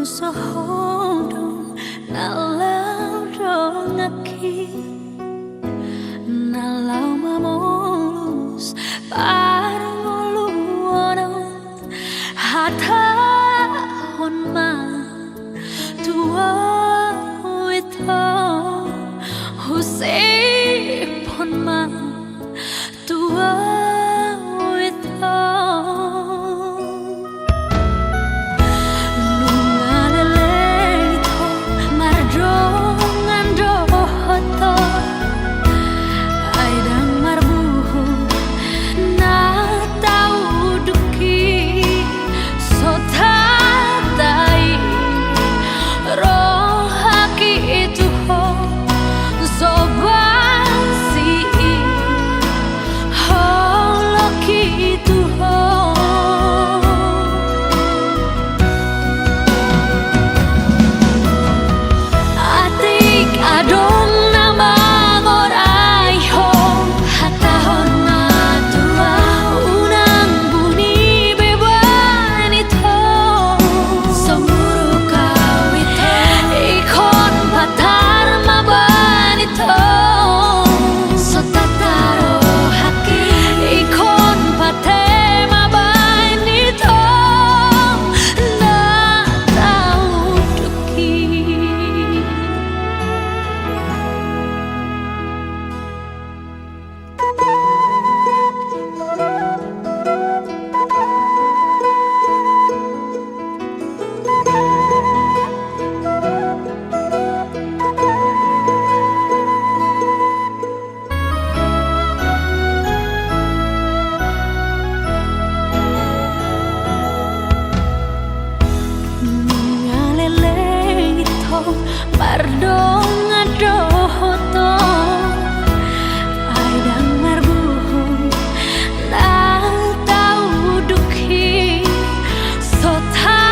sohodong nalau dong aki nalau mamulus parangolu ono hata honma tua wito husei ponma tua wito Mardong adohoto aidang marbuhu na tau dukhi sotai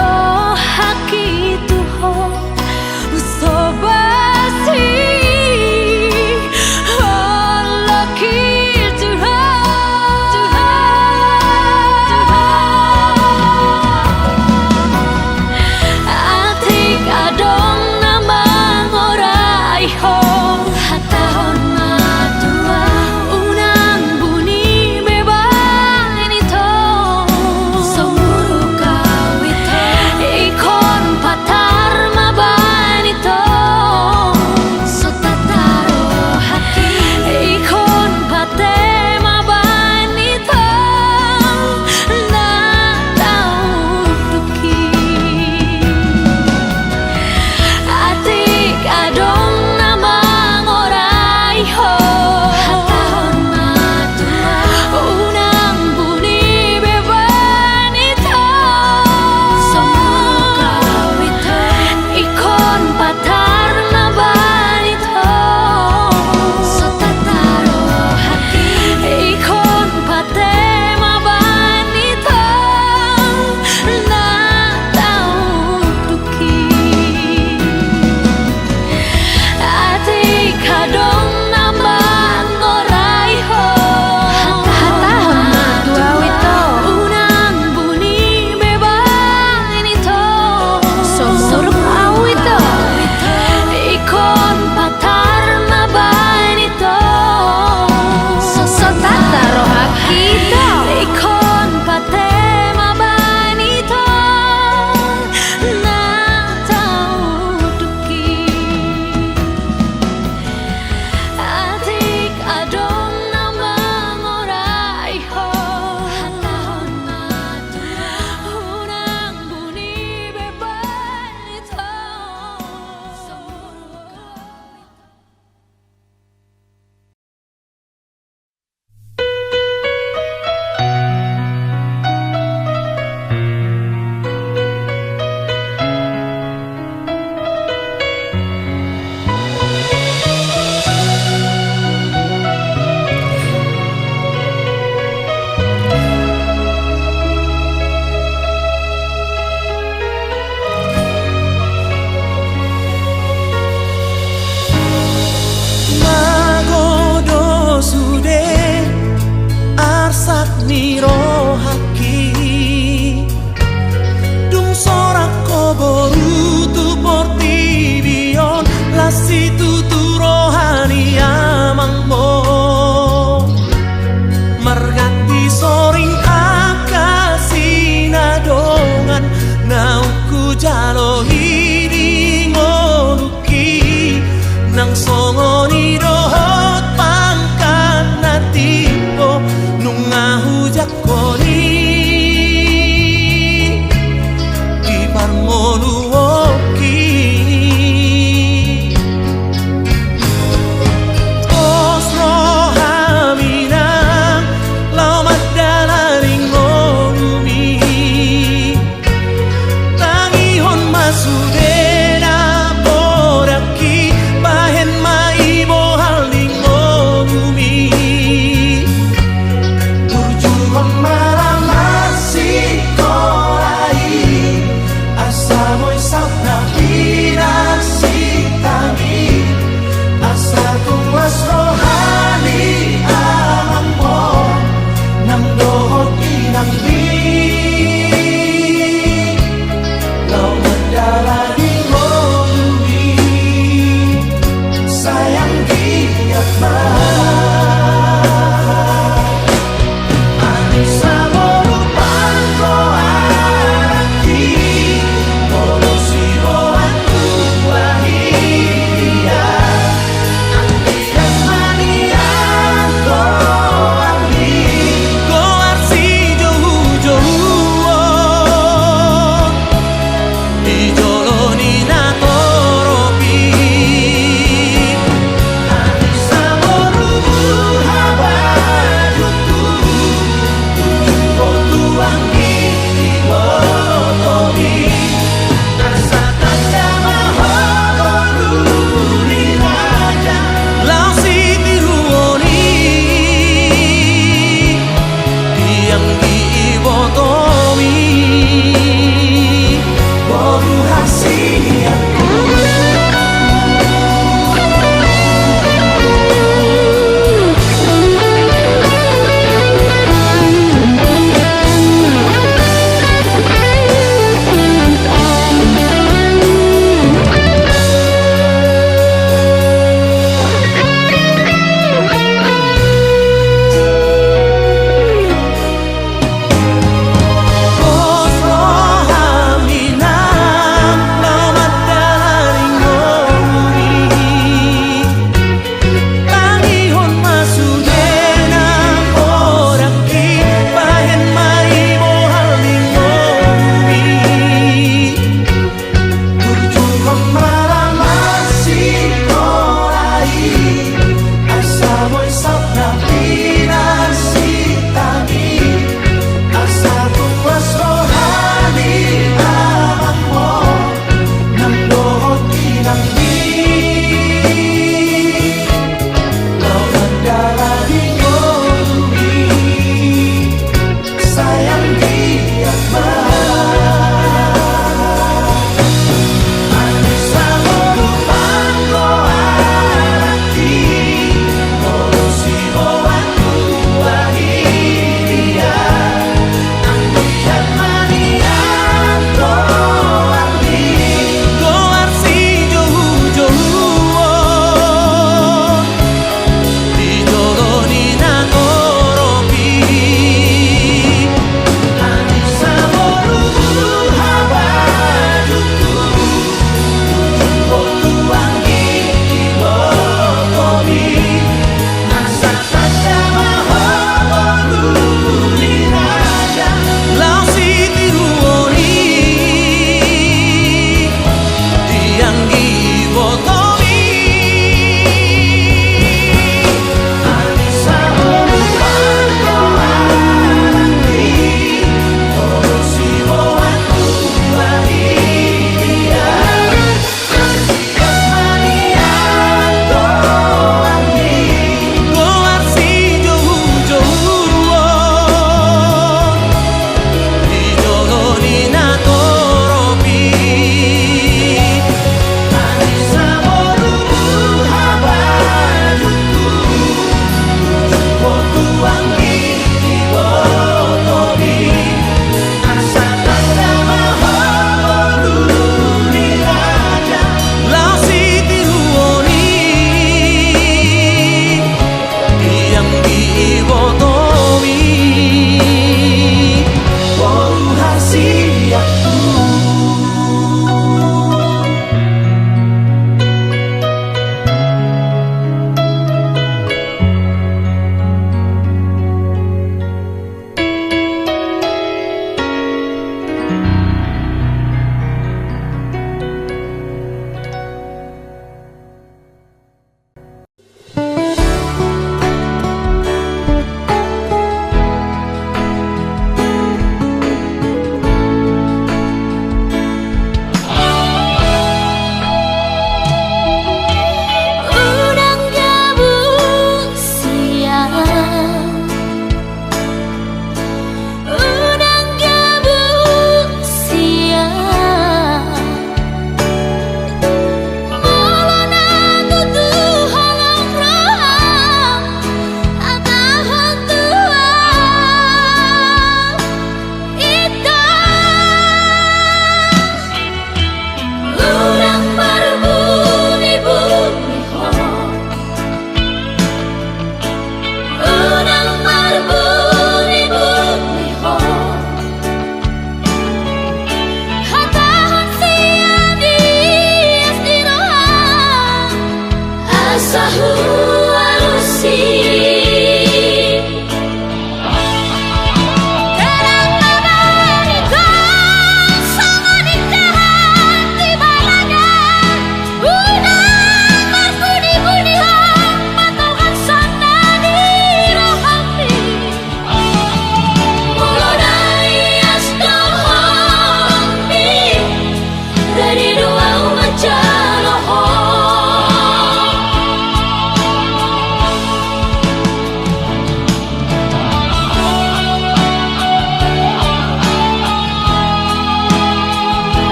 rohaki tuho sobasi holaki tuho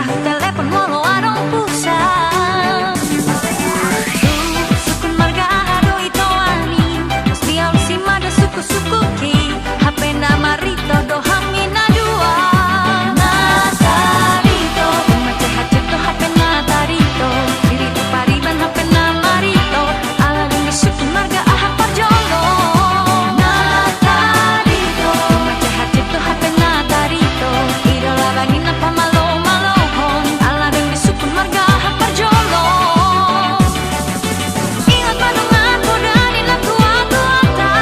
sah telepon walau arong pusat. Sukun marga hado ito ani, mas bial si mada suku-suku ki, HP nama Rito do hamina dua. Natarito, macam hajat do HP Natarito, diri tu pariban HP nama Rito, ala dong di sukun marga ahak parjolo. Natarito, macam hajat do HP Natarito, idola bangin apa malo-malohon, ala dong di sukun marga ahak parjolo. Ingat madungan ko dari lagu atu-ata,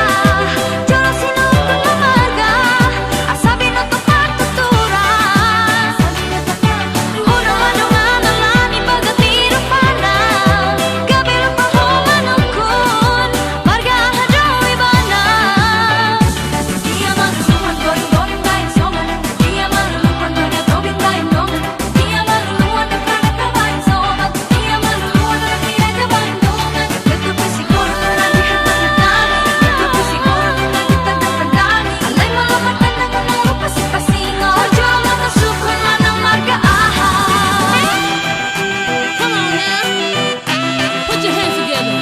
jolo sinukun na marga, asabi no tupat tuturan. Uno madungan alani pagatiru pana, gabi lupa humanukun, marga hado ibana. Dia maluluan goreng-goreng kain songan, dia maluluan marga tobing kain dongan, dia maluluan dekat kabain sobat, dia maluluan anak gereja bain dongan. Betul pisikor lagi hata petani, betul pisikor lagi tanda pedani, alay malapatan na kumuro pasing-pasingo, perjuangan na sukun manang marga aha. Come on now. Put your hands together.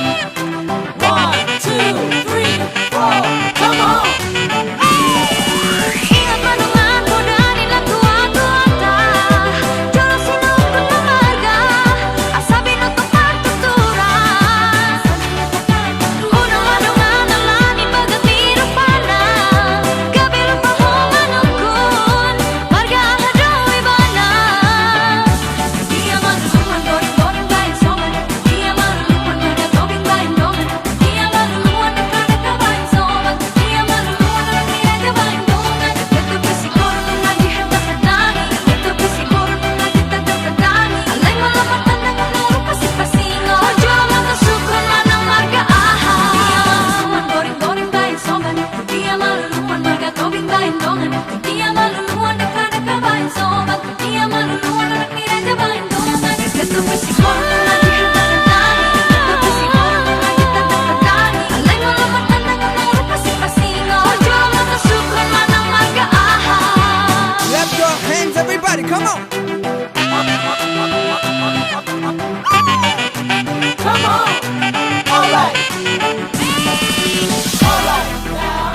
1, 2, 3, 4. Come on. Ingat madungan ko dari lagu atu-ata, jolo sinukun na marga, asabi no tupat tuturan. Uno madungan alani pagatiru pana, gabi lupa humanukun, marga hado ibana. Dia maluluan goreng-goreng kain songan, dia maluluan marga tobing kain dongan, dia maluluan dekat kabain sobat, dia maluluan anak gereja bain dongan. Betul pisikor lagi hata petani, betul pisikor lagi tanda pedani, alay malapatan na kumuro pasing-pasingo, perjuangan na sukun manang marga aha. Dia maluluan goreng-goreng kain songan, dia maluluan marga tobing kain dongan, dia maluluan dekat kabain sobat, dia maluluan anak gereja bain dongan. Betul pisikor lagi hata petani, betul pisikor lagi tanda pedani, alay malapatan na kumuro pasing-pasingo, perjuangan na sukun manang marga aha. Clap your hands, everybody, come on. Come on. All right. All right now.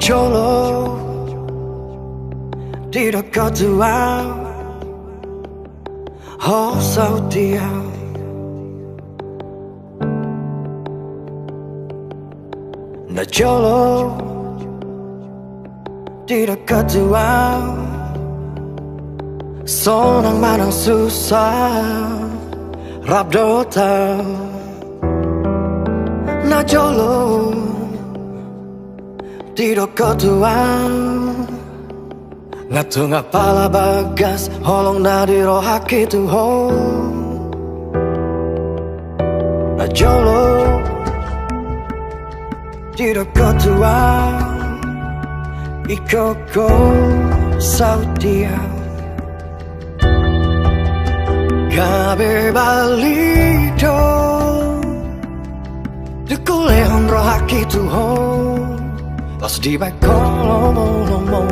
Jolo di dekat tuang oh sautia na jolo di dekat tuang sonang manang susah rabdota na jolo di dekat tuang ngatung apala bagas holong na di rohaki tuho na jolo di dekat tuang ikoko saudia gabe balito de kuleon rohaki tuho pas di bakolomo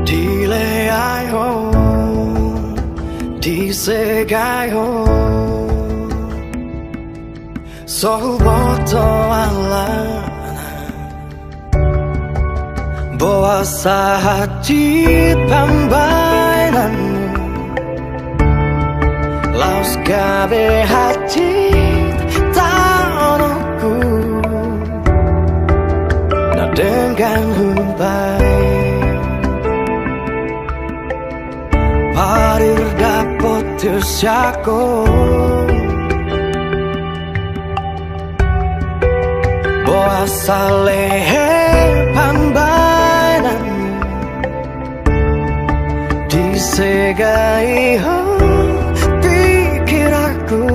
di leayo di segayo so boto alana bawa hati pambainan laus gabe hati dengan humbai parir dapot tersyako boa salehe tegai pikir aku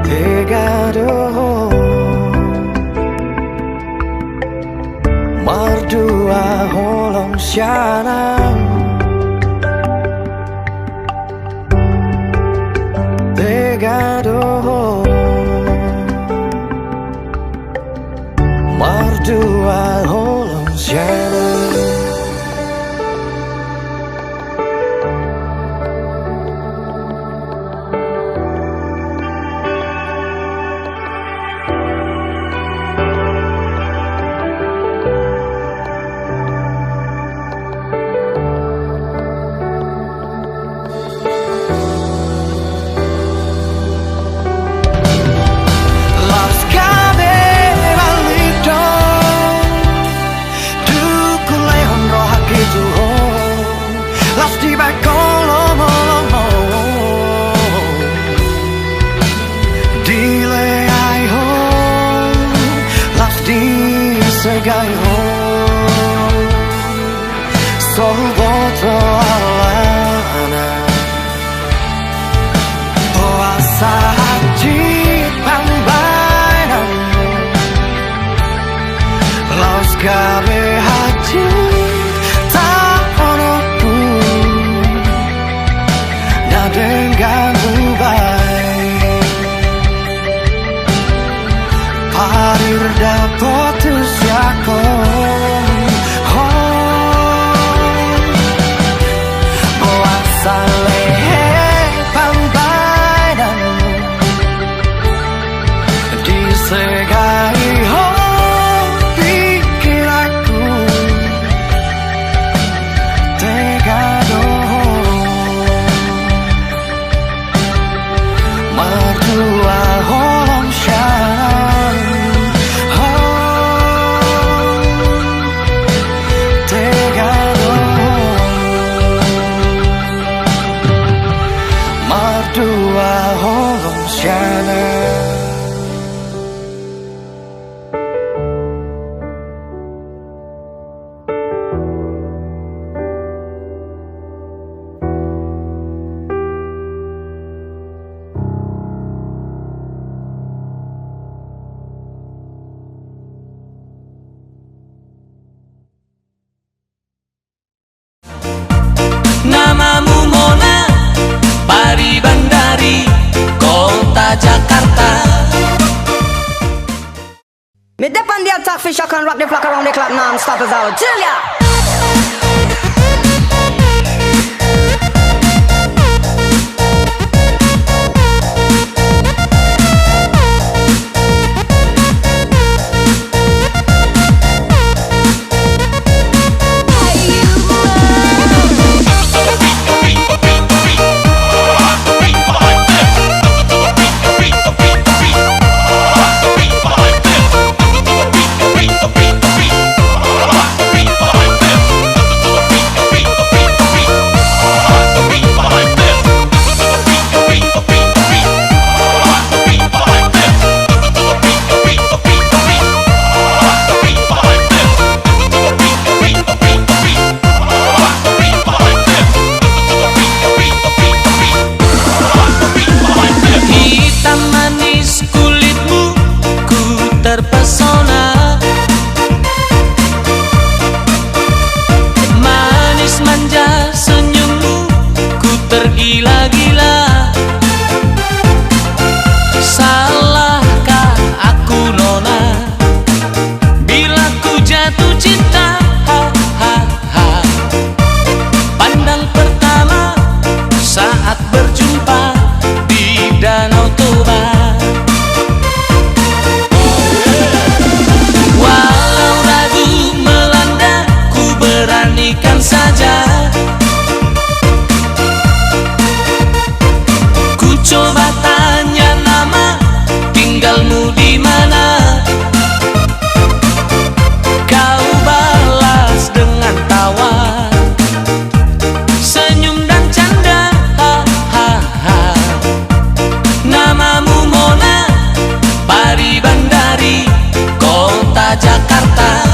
tegado mardua holong syanam tegado mardua holong syanam. Segai ho Sorboto alana Puasa haji pambainan Laos gabe haji tak onoku Nadengan ubai Parir dapot Siako Puasa lehe pambainan Disegai ho pikir aku tegado mardua holong syanam mardua holong syanam. Namamu Mona, Pari Bandari, Kota Jakarta. Me dip on the attack fish, I can rock the flock around the clock non-stop as out. Chill ya! Terpesona, manis manja senyummu, ku tergila-gila. Salahkah aku nona, bila ku jatuh cinta? Ha, ha, ha. Pandang pertama saat berjumpa di Danau Toba. Saja ku coba tanya nama, tinggalmu di mana? Kau balas dengan tawa, senyum dan canda. Ha, ha, ha. Namamu Mona, Pari Bandari, Kota Jakarta.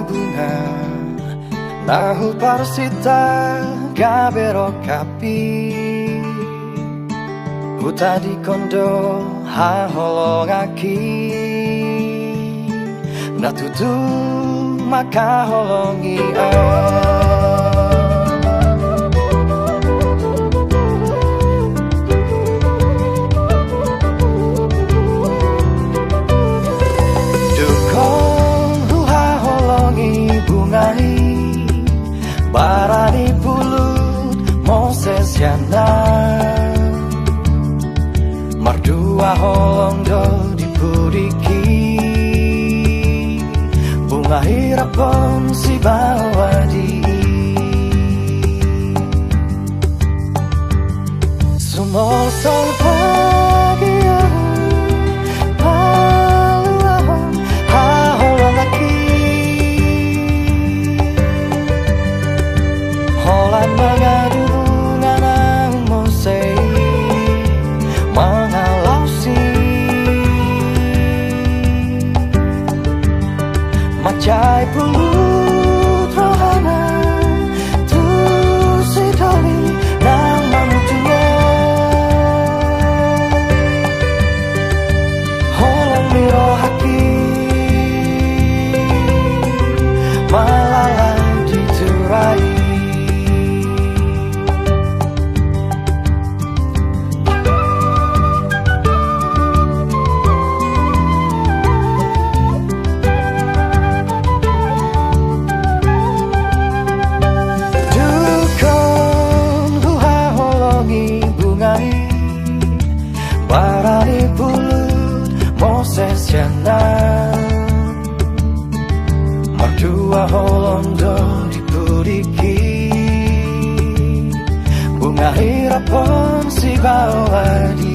bunga nahu parsita gabero kapi Huta di kondo ha holongaki Natutu maka holongi Dukong huha holongi bungai Barani pulut Moses yana Mardua holong do dipuriki Bunga hirapon si bawadi Sumol sol pagi paluahon ha holong aki Holan mengadu bunga nang mosei Mengalausi Macai pulut rohana Tu si doli nang mamutunya Holong miro haki Malala diturai Barani pulut Moses yana Mardua holondo dipuriki Bunga hirapon si bawadi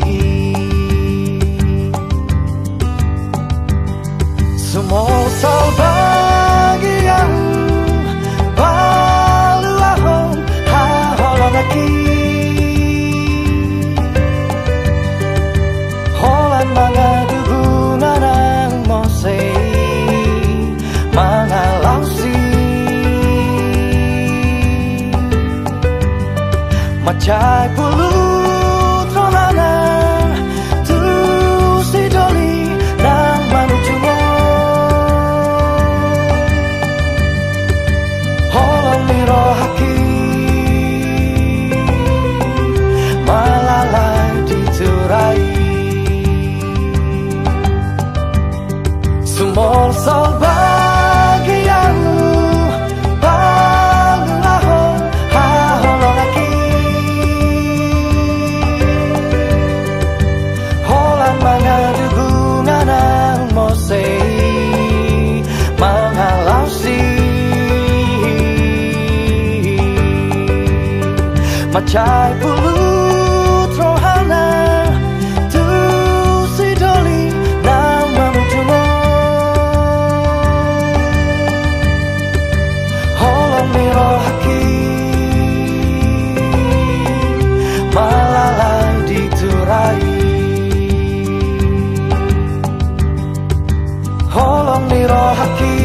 Sumol sol bagian Baluahon ha holongaki Mangadu bunga nang mosei Mengalausi Macai pulut rohana Tu si doli nang manucungo Holong miro haki Malala diturai Sumol sol bagianmu Baluahon ha holongaki Holan mangadu bunga nang mosei Mengalausi Macai pulut rohana Tu si doli nang mamutumo Miro haki Malala diturai Holong miro haki